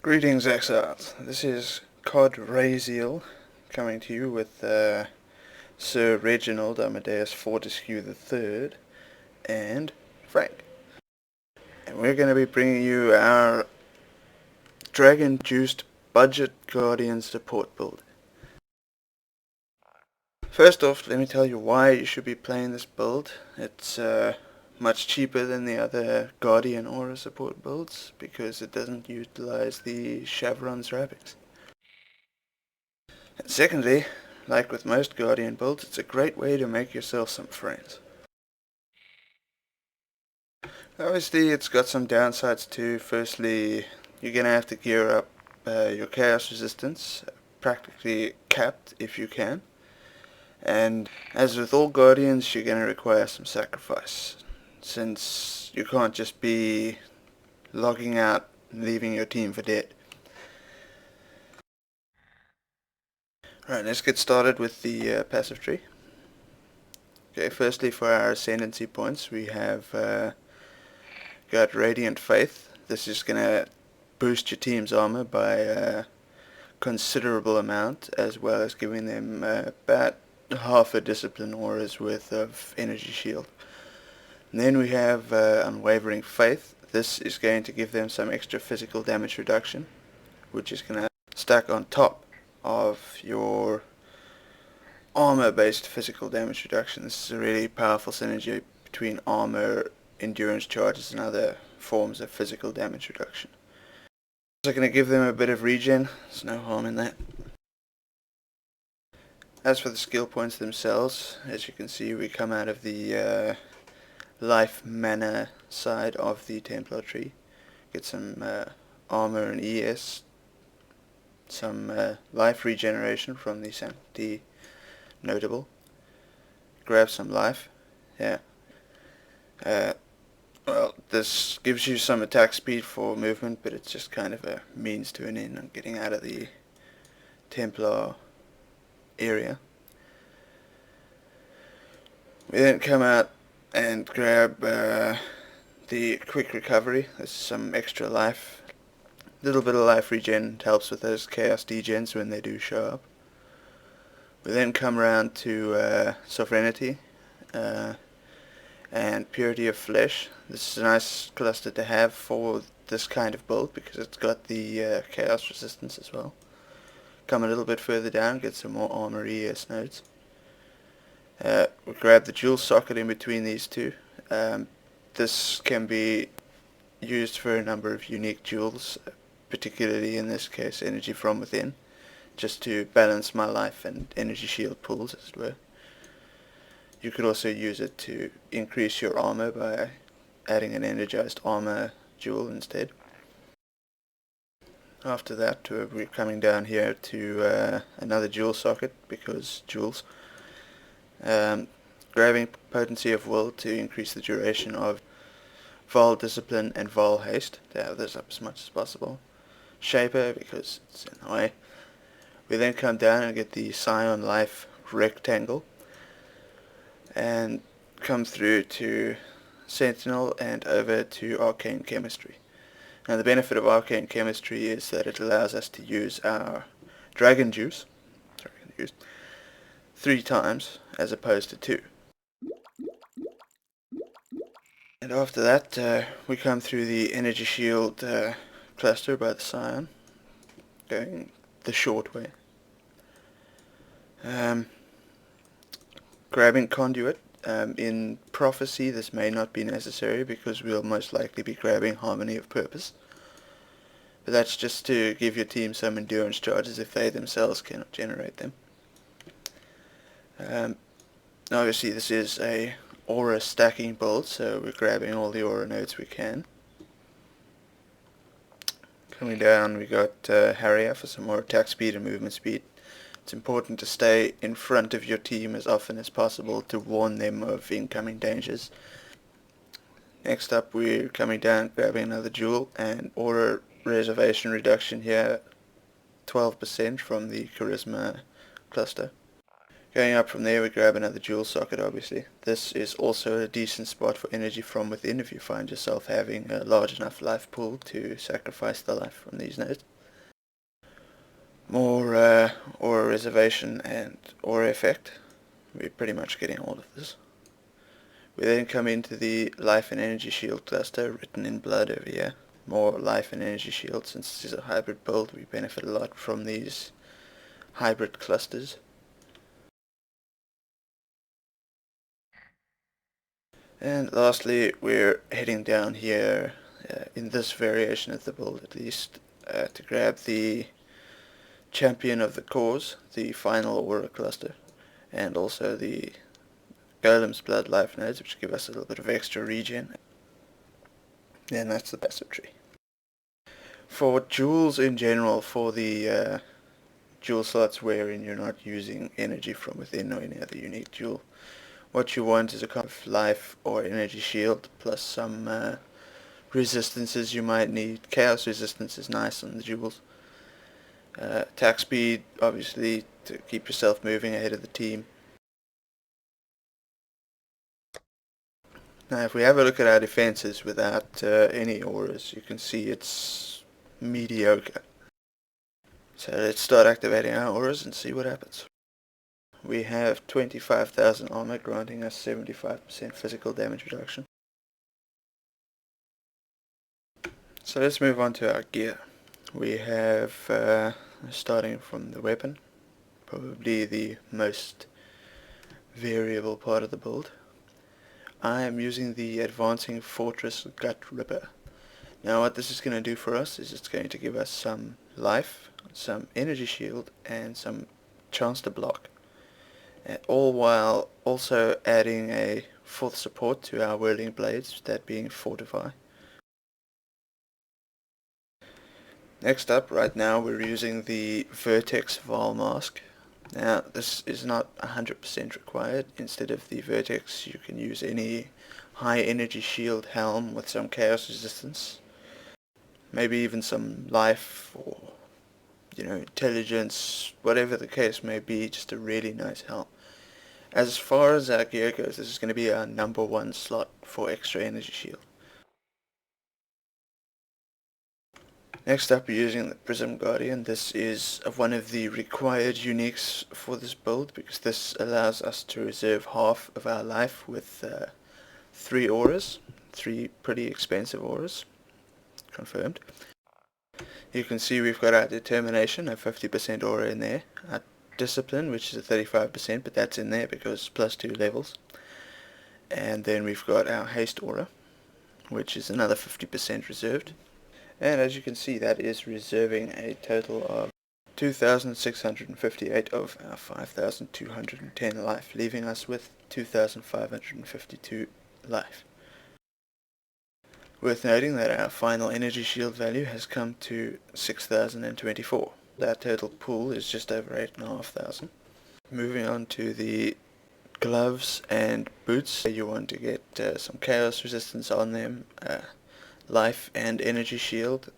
Greetings, Exiles. This is Exile coming to you with Sir Reginald Amadeus Fortescue III and Frank. And we're going to be bringing you our Jooced Budget Guardian Support build. First off, let me tell you why you should be playing this build. It's much cheaper than the other Guardian Aura support builds because it doesn't utilize the Chevron's wrappings. And secondly, like with most Guardian builds, it's a great way to make yourself some friends. Obviously, it's got some downsides too. Firstly, you're going to have to gear up your chaos resistance, practically capped if you can. And as with all Guardians, you're going to require some sacrifice, since you can't just be logging out and leaving your team for dead. Right, let's get started with the passive tree. Okay, firstly for our CNC Points, we have got Radiant Faith. This is going to boost your team's armor by a considerable amount, as well as giving them about half a discipline aura's worth of energy shield. And then we have Unwavering Faith. This is going to give them some extra physical damage reduction, which is going to stack on top of your armor-based physical damage reduction. This is a really powerful synergy between armor, endurance charges, and other forms of physical damage reduction. So going to give them a bit of regen. There's no harm in that. As for the skill points themselves, as you can see, we come out of the life mana side of the Templar tree. Get some armor and ES, some life regeneration from the Sanctity Notable. Grab some life. Yeah. Well, this gives you some attack speed for movement, but it's just kind of a means to an end on getting out of the Templar area. We then come out and grab the quick recovery. There's some extra life. A little bit of life regen helps with those chaos degens when they do show up. We then come around to Sovereignty and Purity of Flesh. This is a nice cluster to have for this kind of build because it's got the chaos resistance as well. Come a little bit further down, get some more armor ES nodes. We grab the jewel socket in between these two. This can be used for a number of unique jewels, particularly in this case energy from within, just to balance my life and energy shield pools, as it were. You could also use it to increase your armor by adding an energized armor jewel instead. After that, we're coming down here to another jewel socket, because jewels. Grabbing Potency of Will to increase the duration of Vol Discipline and Vol Haste, to have this up as much as possible. Shaper, because it's in the way. We then come down and get the Scion Life Rectangle, and come through to Sentinel and over to Arcane Chemistry. Now the benefit of Arcane Chemistry is that it allows us to use our Dragon Juice 3 times as opposed to 2. And after that we come through the Energy Shield cluster by the Scion, going the short way. Grabbing Conduit. In Prophecy this may not be necessary because we'll most likely be grabbing Harmony of Purpose. But that's just to give your team some endurance charges if they themselves cannot generate them. Obviously this is a aura stacking build, so we're grabbing all the aura nodes we can. Coming down, we got Harrier for some more attack speed and movement speed. It's important to stay in front of your team as often as possible to warn them of incoming dangers. Next up, we're coming down, grabbing another jewel, and aura reservation reduction here, 12% from the Charisma cluster. Going up from there, we grab another dual socket, obviously. This is also a decent spot for energy from within if you find yourself having a large enough life pool to sacrifice the life from these nodes. More aura reservation and aura effect. We're pretty much getting all of this. We then come into the life and energy shield cluster, written in blood over here. More life and energy shield. Since this is a hybrid build, we benefit a lot from these hybrid clusters. And lastly, we're heading down here, in this variation of the build at least, to grab the champion of the cause, the final aura cluster, and also the golem's blood life nodes, which give us a little bit of extra regen. And that's the passive tree. For jewels in general, for the jewel slots wherein you're not using energy from within or any other unique jewel, what you want is a kind of life or energy shield plus some resistances you might need. Chaos resistance is nice on the jewels. Attack speed, obviously, to keep yourself moving ahead of the team. Now if we have a look at our defenses without any auras, you can see it's mediocre. So let's start activating our auras and see what happens. We have 25,000 armor, granting us 75% physical damage reduction. So let's move on to our gear. We have, starting from the weapon, probably the most variable part of the build. I am using the Advancing Fortress Gut Ripper. Now what this is going to do for us is it's going to give us some life, some energy shield, and some chance to block. All while also adding a fourth support to our whirling blades, that being Fortify. Next up, right now we're using the Vertex Val Mask. Now this is not 100% required. Instead of the Vertex, you can use any high energy shield helm with some chaos resistance. Maybe even some life or, intelligence, whatever the case may be, just a really nice helm. As far as our gear goes, this is going to be our number one slot for extra energy shield. Next up, we're using the Prism Guardian. This is one of the required uniques for this build, because this allows us to reserve half of our life with 3 auras, 3 pretty expensive auras, confirmed. You can see we've got our Determination, a 50% aura in there, our Discipline, which is a 35%, but that's in there because plus 2 levels. And then we've got our Haste aura, which is another 50% reserved. And as you can see, that is reserving a total of 2,658 of our 5,210 life, leaving us with 2,552 life. Worth noting that our final energy shield value has come to 6,024. That total pool is just over 8,500. Moving on to the gloves and boots, you want to get some chaos resistance on them, life and energy shield.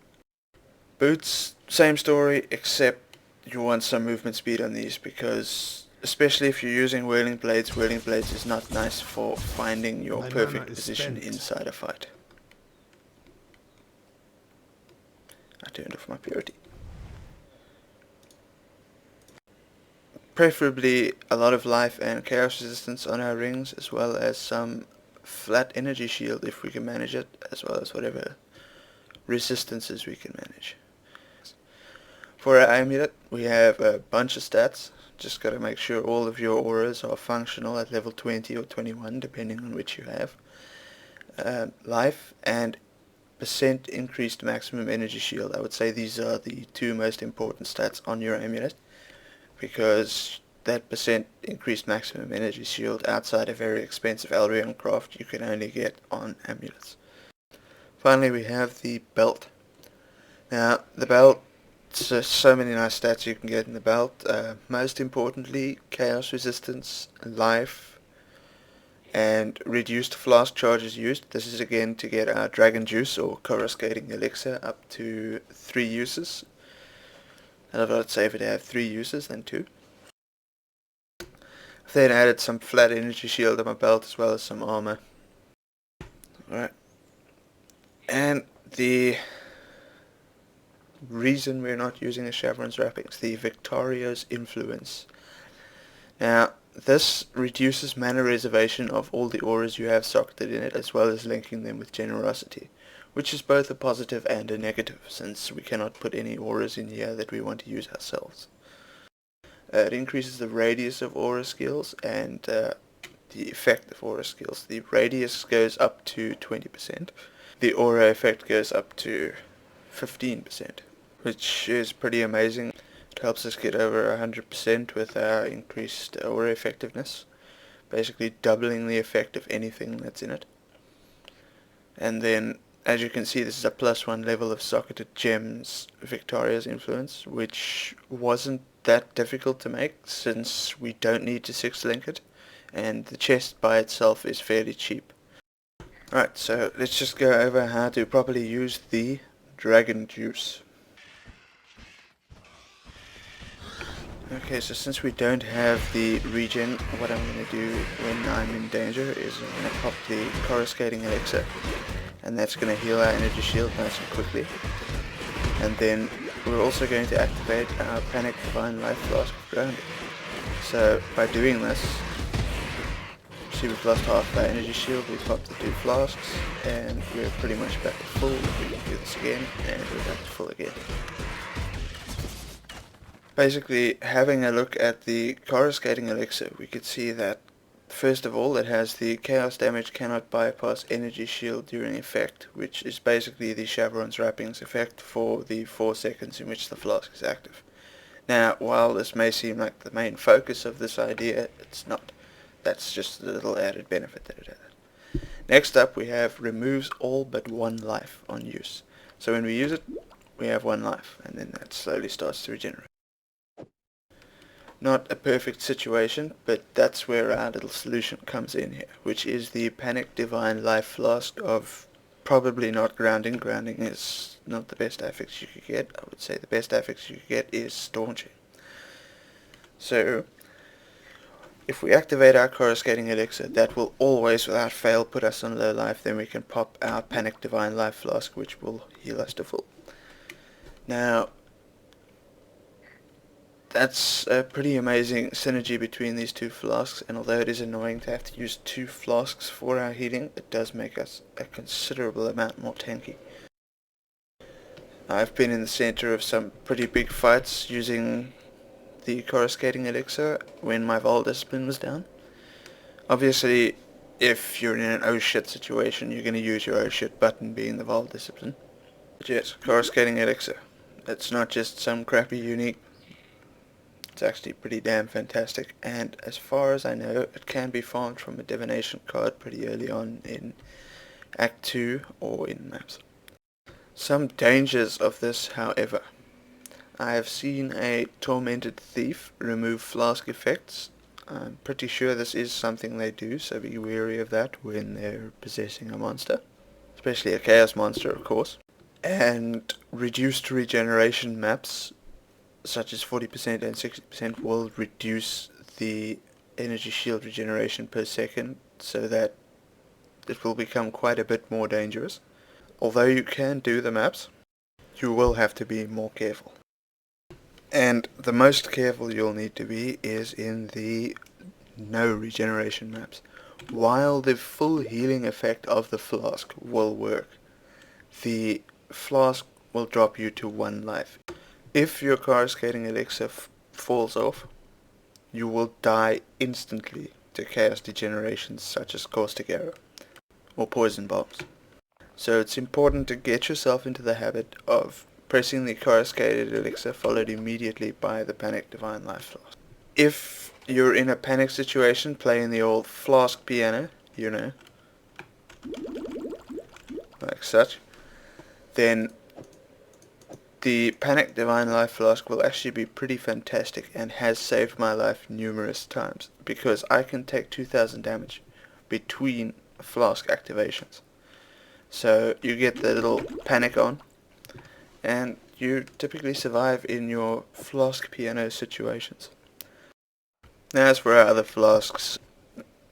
Boots, same story, except you want some movement speed on these, because especially if you're using whirling blades is not nice for finding your perfect position inside a fight. I turned off my purity. Preferably a lot of life and chaos resistance on our rings, as well as some flat energy shield if we can manage it, as well as whatever resistances we can manage. For our amulet, we have a bunch of stats. Just got to make sure all of your auras are functional at level 20 or 21, depending on which you have. Life and % increased maximum energy shield. I would say these are the 2 most important stats on your amulet, because that % increased maximum energy shield outside a very expensive Elrion craft you can only get on amulets. Finally, we have the belt. Now the belt, so many nice stats you can get in the belt. Most importantly, chaos resistance, life, and reduced flask charges used. This is again to get our dragon juice or coruscating elixir up to 3 uses. And I'd safer to have 3 uses than 2. Then added some flat energy shield on my belt as well as some armor. Alright. And the reason we're not using the Chevron's wrappings, the Victorio's influence. Now, this reduces mana reservation of all the auras you have socketed in it, as well as linking them with generosity, which is both a positive and a negative, since we cannot put any auras in here that we want to use ourselves. It increases the radius of aura skills and the effect of aura skills. The radius goes up to 20%. The aura effect goes up to 15%, which is pretty amazing. It helps us get over 100% with our increased aura effectiveness, basically doubling the effect of anything that's in it. And then, as you can see, this is a +1 level of socketed gems Victoria's influence, which wasn't that difficult to make since we don't need to 6-link it, and the chest by itself is fairly cheap. Right, so let's just go over how to properly use the dragon juice. Okay, so since we don't have the regen, what I'm going to do when I'm in danger is I'm going to pop the coruscating elixir, and that's going to heal our energy shield nice and quickly. And then we're also going to activate our Panic Divine Life Flask of Grounding. So by doing this, see we've lost half our energy shield, we've popped the 2 flasks, and we're pretty much back at full. We can do this again, and we're back to full again. Basically, having a look at the coruscating elixir, we could see that first of all it has the chaos damage cannot bypass energy shield during effect, which is basically the Chevron's wrappings effect for the 4 seconds in which the flask is active. Now, while this may seem like the main focus of this idea, it's not. That's just a little added benefit that it has. Next up we have removes all but 1 life on use. So when we use it, we have 1 life, and then that slowly starts to regenerate. Not a perfect situation, but that's where our little solution comes in here, which is the Panic Divine Life Flask of probably not grounding. Grounding is not the best affix you could get. I would say the best affix you could get is staunching. So, if we activate our coruscating elixir, that will always without fail put us on low life. Then we can pop our Panic Divine Life Flask, which will heal us to full. Now, that's a pretty amazing synergy between these 2 flasks, and although it is annoying to have to use 2 flasks for our healing, it does make us a considerable amount more tanky. I've been in the center of some pretty big fights using the coruscating elixir when my Vol discipline was down. Obviously, if you're in an oh shit situation, you're going to use your oh shit button being the Vol discipline. But yes, coruscating elixir. It's not just some crappy unique. It's actually pretty damn fantastic, and as far as I know, it can be farmed from a divination card pretty early on in Act 2 or in maps. Some dangers of this, however. I have seen a Tormented Thief remove flask effects. I'm pretty sure this is something they do, so be wary of that when they're possessing a monster. Especially a chaos monster, of course. And reduced regeneration maps, such as 40% and 60%, will reduce the energy shield regeneration per second, so that it will become quite a bit more dangerous. Although you can do the maps, you will have to be more careful. And the most careful you'll need to be is in the no regeneration maps. While the full healing effect of the flask will work, the flask will drop you to 1 life. If your coruscating elixir falls off, you will die instantly to chaos degenerations such as caustic arrow or poison bombs. So it's important to get yourself into the habit of pressing the coruscated elixir followed immediately by the Panic Divine Life Flask. If you're in a panic situation playing the old flask piano, you know, like such, then the Panic Divine Life Flask will actually be pretty fantastic and has saved my life numerous times, because I can take 2000 damage between flask activations. So you get the little panic on, and you typically survive in your flask piano situations. Now as for our other flasks,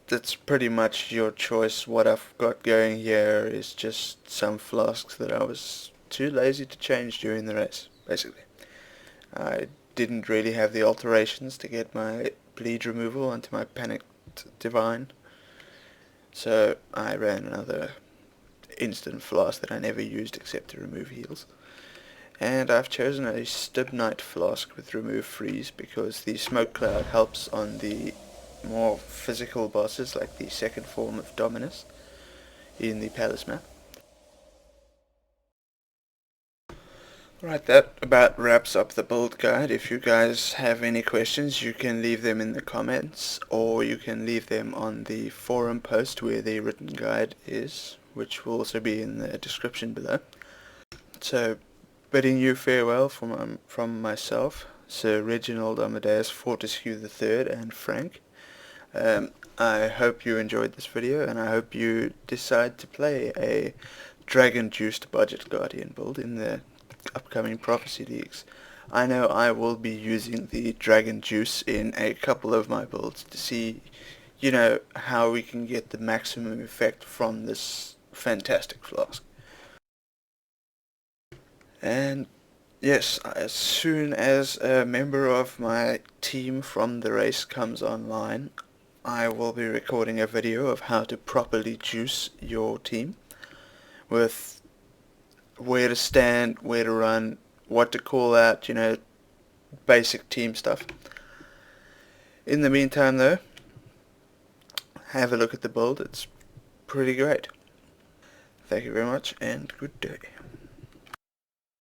that's pretty much your choice. What I've got going here is just some flasks that I was too lazy to change during the race, basically. I didn't really have the alterations to get my bleed removal onto my panicked divine, so I ran another instant flask that I never used except to remove heals. And I've chosen a Stibnite flask with remove freeze because the smoke cloud helps on the more physical bosses like the second form of Dominus in the Palace map. Right, that about wraps up the build guide. If you guys have any questions, you can leave them in the comments, or you can leave them on the forum post where the written guide is, which will also be in the description below. So, bidding you farewell from myself, Sir Reginald Amadeus Fortescue III, and Frank. I hope you enjoyed this video, and I hope you decide to play a Dragon Juiced Budget Guardian build in the upcoming Prophecy Leagues. I know I will be using the Dragon Juice in a couple of my builds to see, how we can get the maximum effect from this fantastic flask. And yes, as soon as a member of my team from the race comes online, I will be recording a video of how to properly juice your team with where to stand, where to run, what to call out, basic team stuff. In the meantime though, have a look at the build, it's pretty great. Thank you very much and good day.